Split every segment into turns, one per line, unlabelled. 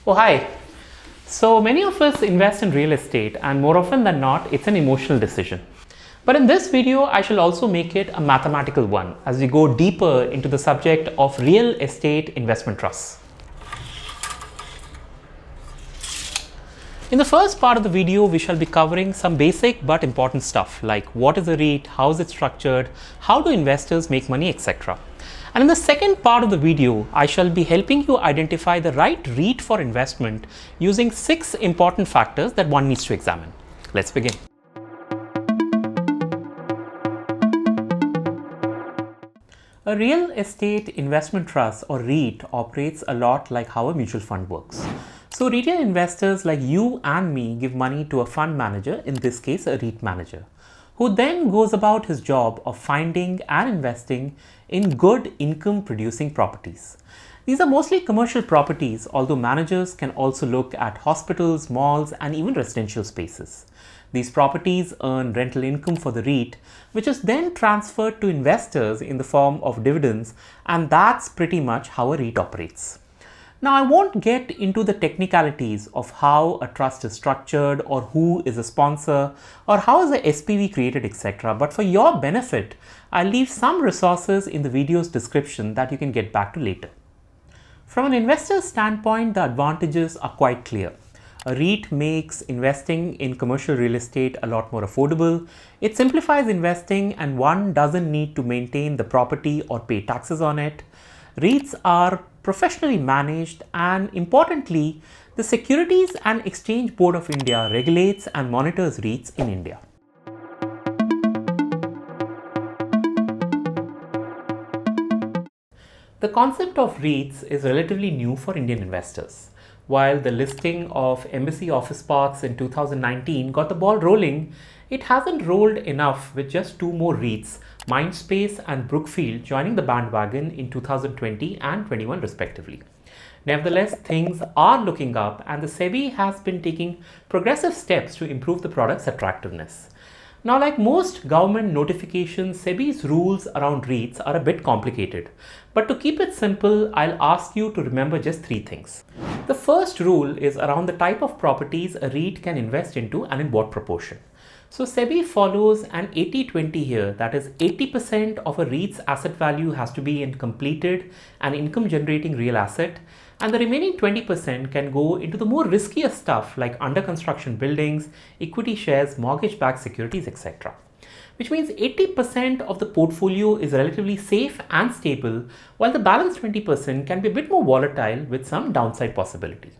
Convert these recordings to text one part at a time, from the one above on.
Oh, hi. So many of us invest in real estate, and more often than not, it's an emotional decision. But in this video, I shall also make it a mathematical one as we go deeper into the subject of real estate investment trusts. In the first part of the video, we shall be covering some basic but important stuff like what is a REIT, how is it structured, how do investors make money, etc. And in the second part of the video, I shall be helping you identify the right REIT for investment using 6 important factors that one needs to examine. Let's begin. A real estate investment trust or REIT operates a lot like how a mutual fund works. So retail investors like you and me give money to a fund manager, in this case a REIT manager, who then goes about his job of finding and investing in good income producing properties. These are mostly commercial properties, although managers can also look at hospitals, malls, and even residential spaces. These properties earn rental income for the REIT, which is then transferred to investors in the form of dividends, and that's pretty much how a REIT operates. Now, I won't get into the technicalities of how a trust is structured or who is a sponsor or how is a SPV created, etc. But for your benefit, I'll leave some resources in the video's description that you can get back to later. From an investor's standpoint, the advantages are quite clear. A REIT makes investing in commercial real estate a lot more affordable. It simplifies investing and one doesn't need to maintain the property or pay taxes on it. REITs are professionally managed, and importantly, the Securities and Exchange Board of India regulates and monitors REITs in India. The concept of REITs is relatively new for Indian investors. While the listing of Embassy Office Parks in 2019 got the ball rolling, it hasn't rolled enough with just 2 more REITs, Mindspace and Brookfield, joining the bandwagon in 2020 and 21 respectively. Nevertheless, things are looking up and the SEBI has been taking progressive steps to improve the product's attractiveness. Now, like most government notifications, SEBI's rules around REITs are a bit complicated. But to keep it simple, I'll ask you to remember just 3 things. The first rule is around the type of properties a REIT can invest into and in what proportion. So SEBI follows an 80-20 here, that is 80% of a REIT's asset value has to be in completed and income generating real asset, and the remaining 20% can go into the more riskier stuff like under construction buildings, equity shares, mortgage-backed securities, etc. Which means 80% of the portfolio is relatively safe and stable, while the balance 20% can be a bit more volatile with some downside possibility.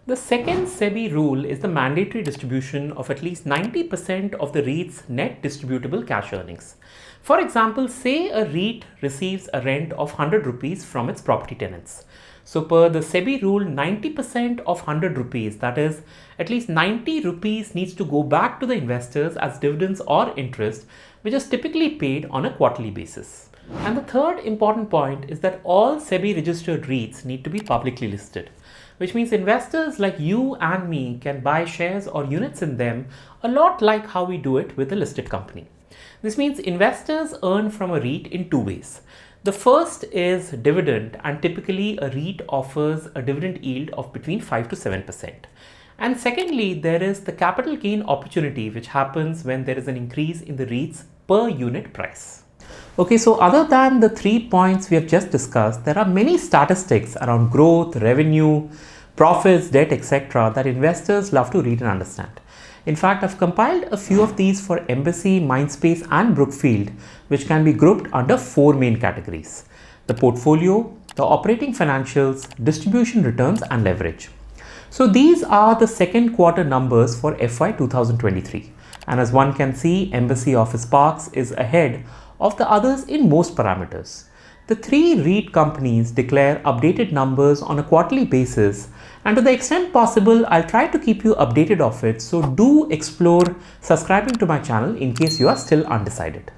The second SEBI rule is the mandatory distribution of at least 90% of the REIT's net distributable cash earnings. For example, say a REIT receives a rent of 100 rupees from its property tenants. So per the SEBI rule, 90% of 100 rupees, that is at least 90 rupees needs to go back to the investors as dividends or interest, which is typically paid on a quarterly basis. And the third important point is that all SEBI registered REITs need to be publicly listed, which means investors like you and me can buy shares or units in them a lot like how we do it with a listed company. This means investors earn from a REIT in 2 ways. The first is dividend, and typically a REIT offers a dividend yield of between 5 to 7%. And secondly, there is the capital gain opportunity which happens when there is an increase in the REIT's per unit price. Okay, so other than the 3 points we have just discussed, there are many statistics around growth, revenue, profits, debt, etc. that investors love to read and understand. In fact, I've compiled a few of these for Embassy, Mindspace, and Brookfield, which can be grouped under 4 main categories: the portfolio, the operating financials, distribution returns, and leverage. So these are the second quarter numbers for FY 2023. And as one can see, Embassy Office Parks is ahead of the others in most parameters. The 3 REIT companies declare updated numbers on a quarterly basis, and to the extent possible, I'll try to keep you updated of it, so do explore subscribing to my channel in case you are still undecided.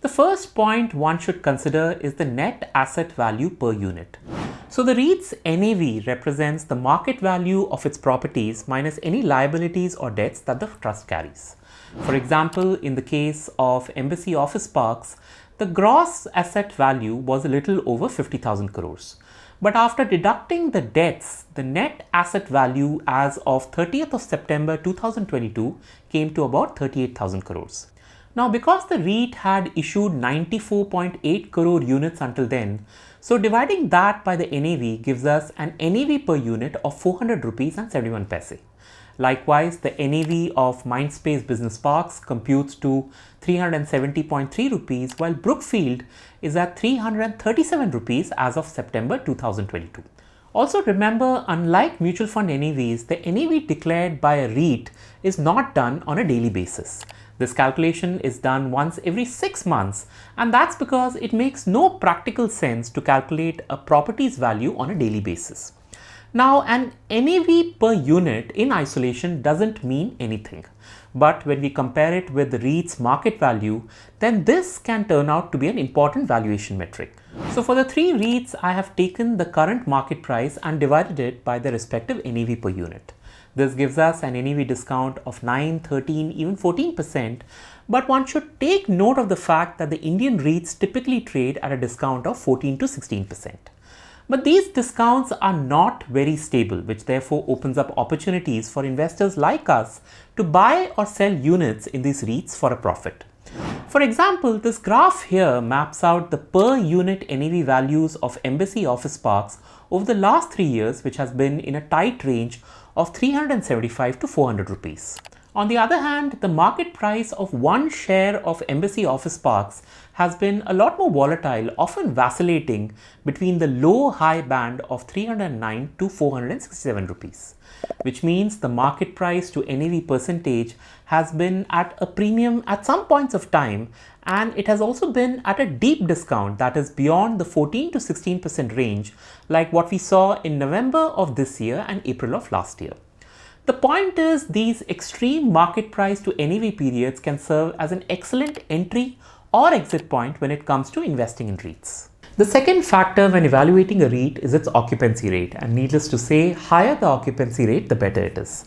The first point one should consider is the net asset value per unit. So the REIT's NAV represents the market value of its properties minus any liabilities or debts that the trust carries. For example, in the case of Embassy Office Parks, the gross asset value was a little over 50,000 crores. But after deducting the debts, the net asset value as of 30th of September 2022 came to about 38,000 crores. Now, because the REIT had issued 94.8 crore units until then, so dividing that by the NAV gives us an NAV per unit of 400 rupees and 71 paise. Likewise, the NAV of Mindspace Business Parks computes to 370.3 rupees, while Brookfield is at 337 rupees as of September 2022. Also remember, unlike mutual fund NAVs, the NAV declared by a REIT is not done on a daily basis. This calculation is done once every 6 months, and that's because it makes no practical sense to calculate a property's value on a daily basis. Now, an NAV per unit in isolation doesn't mean anything, but when we compare it with the REIT's market value, then this can turn out to be an important valuation metric. So for the 3 REITs, I have taken the current market price and divided it by the respective NAV per unit. This gives us an NAV discount of 9, 13, even 14%, but one should take note of the fact that the Indian REITs typically trade at a discount of 14 to 16%. But these discounts are not very stable, which therefore opens up opportunities for investors like us to buy or sell units in these REITs for a profit. For example, this graph here maps out the per unit NAV values of Embassy Office Parks over the last 3 years, which has been in a tight range of 375 to 400 rupees. On the other hand, the market price of one share of Embassy Office Parks has been a lot more volatile, often vacillating between the low-high band of 309 to 467 rupees, which means the market price to NAV percentage has been at a premium at some points of time, and it has also been at a deep discount that is beyond the 14 to 16% range, like what we saw in November of this year and April of last year. The point is, these extreme market price to NAV periods can serve as an excellent entry or exit point when it comes to investing in REITs. The second factor when evaluating a REIT is its occupancy rate, and needless to say, higher the occupancy rate, the better it is.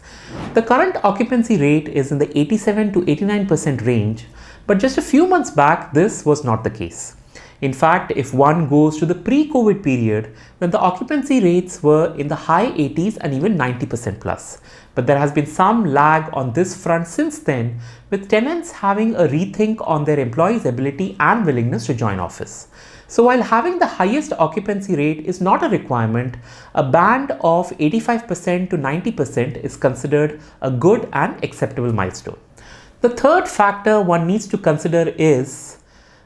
The current occupancy rate is in the 87 to 89% range, but just a few months back, this was not the case. In fact, if one goes to the pre-COVID period, then the occupancy rates were in the high 80s and even 90% plus. But there has been some lag on this front since then, with tenants having a rethink on their employees' ability and willingness to join office. So while having the highest occupancy rate is not a requirement, a band of 85% to 90% is considered a good and acceptable milestone. The third factor one needs to consider is,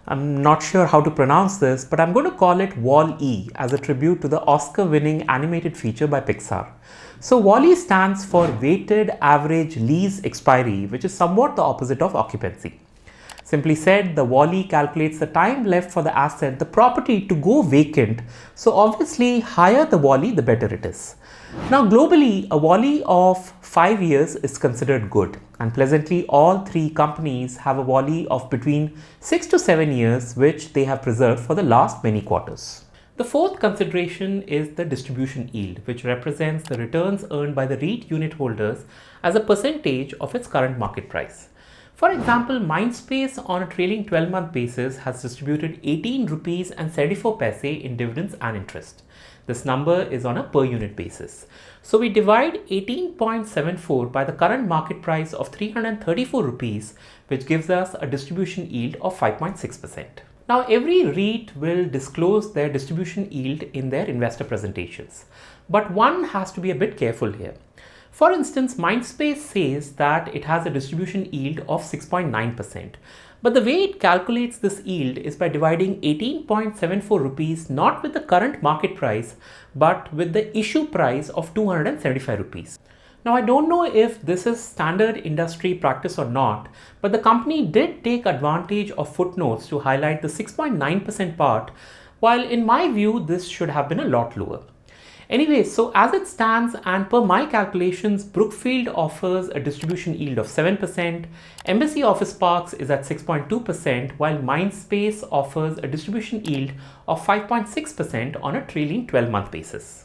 I'm not sure how to pronounce this, but I'm going to call it WALE as a tribute to the Oscar-winning animated feature by Pixar. So WALE stands for Weighted Average Lease Expiry, which is somewhat the opposite of occupancy. Simply said, the WALE calculates the time left for the asset, the property, to go vacant. So obviously, higher the WALE, the better it is. Now globally, a WALE of 5 years is considered good, and pleasantly all 3 companies have a WALE of between 6 to 7 years, which they have preserved for the last many quarters. The fourth consideration is the distribution yield, which represents the returns earned by the REIT unit holders as a percentage of its current market price. For example, Mindspace on a trailing 12-month basis has distributed 18 rupees and 74 paise in dividends and interest. This number is on a per unit basis. So we divide 18.74 by the current market price of 334 rupees, which gives us a distribution yield of 5.6%. Now, every REIT will disclose their distribution yield in their investor presentations, but one has to be a bit careful here. For instance, Mindspace says that it has a distribution yield of 6.9%, but the way it calculates this yield is by dividing 18.74 rupees not with the current market price, but with the issue price of 275 rupees. Now, I don't know if this is standard industry practice or not, but the company did take advantage of footnotes to highlight the 6.9% part, while in my view, this should have been a lot lower. Anyway, so as it stands and per my calculations, Brookfield offers a distribution yield of 7%, Embassy Office Parks is at 6.2%, while Mindspace offers a distribution yield of 5.6% on a trailing 12-month basis.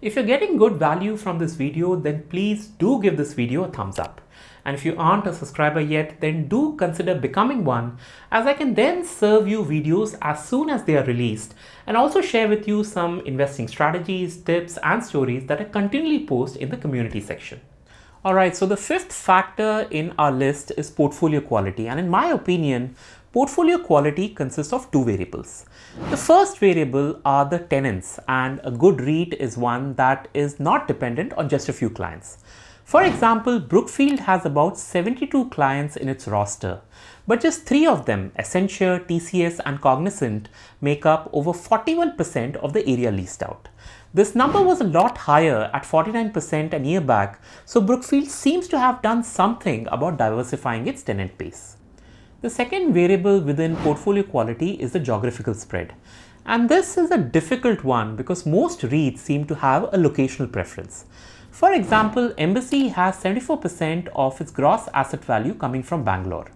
If you're getting good value from this video, then please do give this video a thumbs up. And if you aren't a subscriber yet, then do consider becoming one, as I can then serve you videos as soon as they are released and also share with you some investing strategies, tips and stories that I continually post in the community section. Alright, so the fifth factor in our list is portfolio quality, and in my opinion, portfolio quality consists of two variables. The first variable are the tenants, and a good REIT is one that is not dependent on just a few clients. For example, Brookfield has about 72 clients in its roster, but just 3 of them, Accenture, TCS and Cognizant, make up over 41% of the area leased out. This number was a lot higher at 49% a year back, so Brookfield seems to have done something about diversifying its tenant base. The second variable within portfolio quality is the geographical spread. And this is a difficult one because most REITs seem to have a locational preference. For example, Embassy has 74% of its gross asset value coming from Bangalore.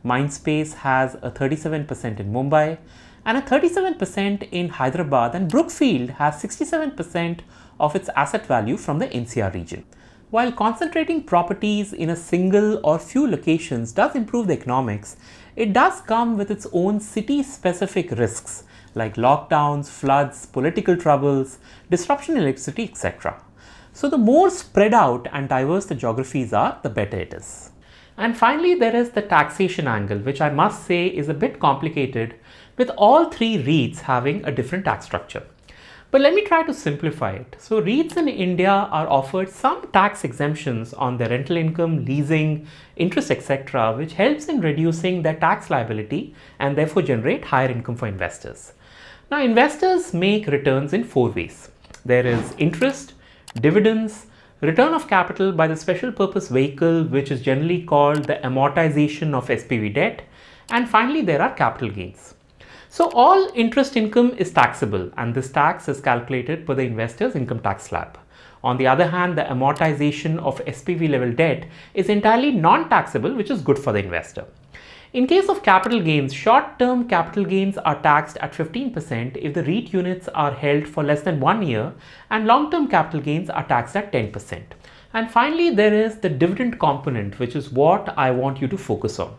Mindspace has a 37% in Mumbai and a 37% in Hyderabad, and Brookfield has 67% of its asset value from the NCR region. While concentrating properties in a single or few locations does improve the economics, it does come with its own city-specific risks like lockdowns, floods, political troubles, disruption in electricity, etc. So the more spread out and diverse the geographies are, the better it is. And finally, there is the taxation angle, which I must say is a bit complicated, with all 3 REITs having a different tax structure. But let me try to simplify it. So REITs in India are offered some tax exemptions on their rental income, leasing, interest, etc., which helps in reducing their tax liability and therefore generate higher income for investors. Now, investors make returns in 4 ways. There is interest, dividends, return of capital by the special purpose vehicle, which is generally called the amortization of SPV debt, and finally there are capital gains. So all interest income is taxable, and this tax is calculated per the investor's income tax slab. On the other hand, the amortization of SPV level debt is entirely non-taxable, which is good for the investor. In case of capital gains, short-term capital gains are taxed at 15% if the REIT units are held for less than 1 year, and long-term capital gains are taxed at 10%. And finally, there is the dividend component, which is what I want you to focus on.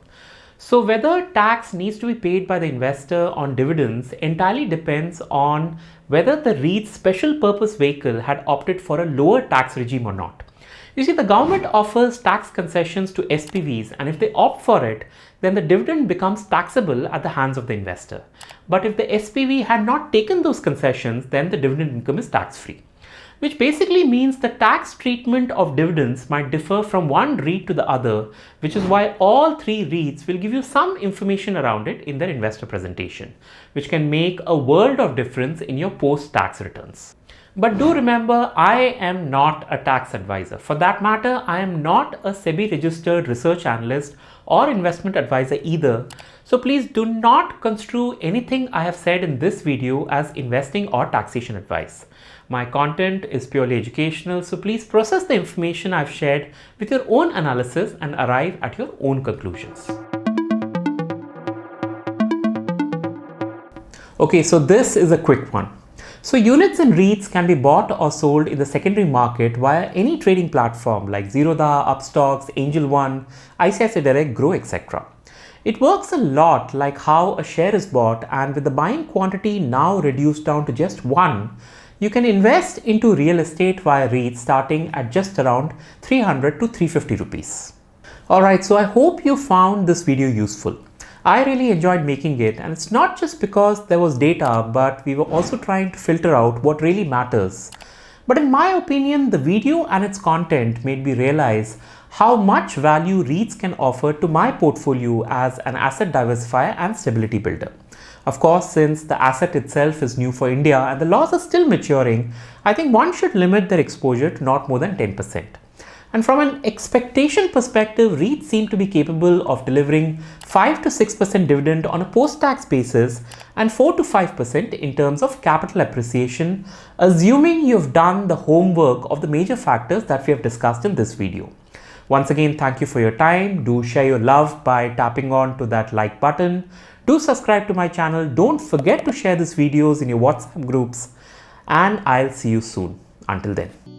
So whether tax needs to be paid by the investor on dividends entirely depends on whether the REIT's special purpose vehicle had opted for a lower tax regime or not. You see, the government offers tax concessions to SPVs, and if they opt for it, then the dividend becomes taxable at the hands of the investor. But if the SPV had not taken those concessions, then the dividend income is tax-free, which basically means the tax treatment of dividends might differ from one REIT to the other, which is why all 3 REITs will give you some information around it in their investor presentation, which can make a world of difference in your post-tax returns. But do remember, I am not a tax advisor. For that matter, I am not a SEBI registered research analyst or investment advisor either. So please do not construe anything I have said in this video as investing or taxation advice. My content is purely educational, so please process the information I've shared with your own analysis and arrive at your own conclusions. Okay, so this is a quick one. So units and REITs can be bought or sold in the secondary market via any trading platform like Zerodha, Upstocks, Angel One, ICICI Direct, Grow, etc. It works a lot like how a share is bought, and with the buying quantity now reduced down to just 1, you can invest into real estate via REITs starting at just around 300 to 350 rupees. Alright, so I hope you found this video useful. I really enjoyed making it, and it's not just because there was data, but we were also trying to filter out what really matters. But in my opinion, the video and its content made me realize how much value REITs can offer to my portfolio as an asset diversifier and stability builder. Of course, since the asset itself is new for India and the laws are still maturing, I think one should limit their exposure to not more than 10%. And from an expectation perspective, REITs seem to be capable of delivering 5 to 6% dividend on a post-tax basis and 4 to 5% in terms of capital appreciation, assuming you've done the homework of the major factors that we have discussed in this video. Once again, thank you for your time. Do share your love by tapping on to that like button. Do subscribe to my channel. Don't forget to share these videos in your WhatsApp groups, and I'll see you soon. Until then.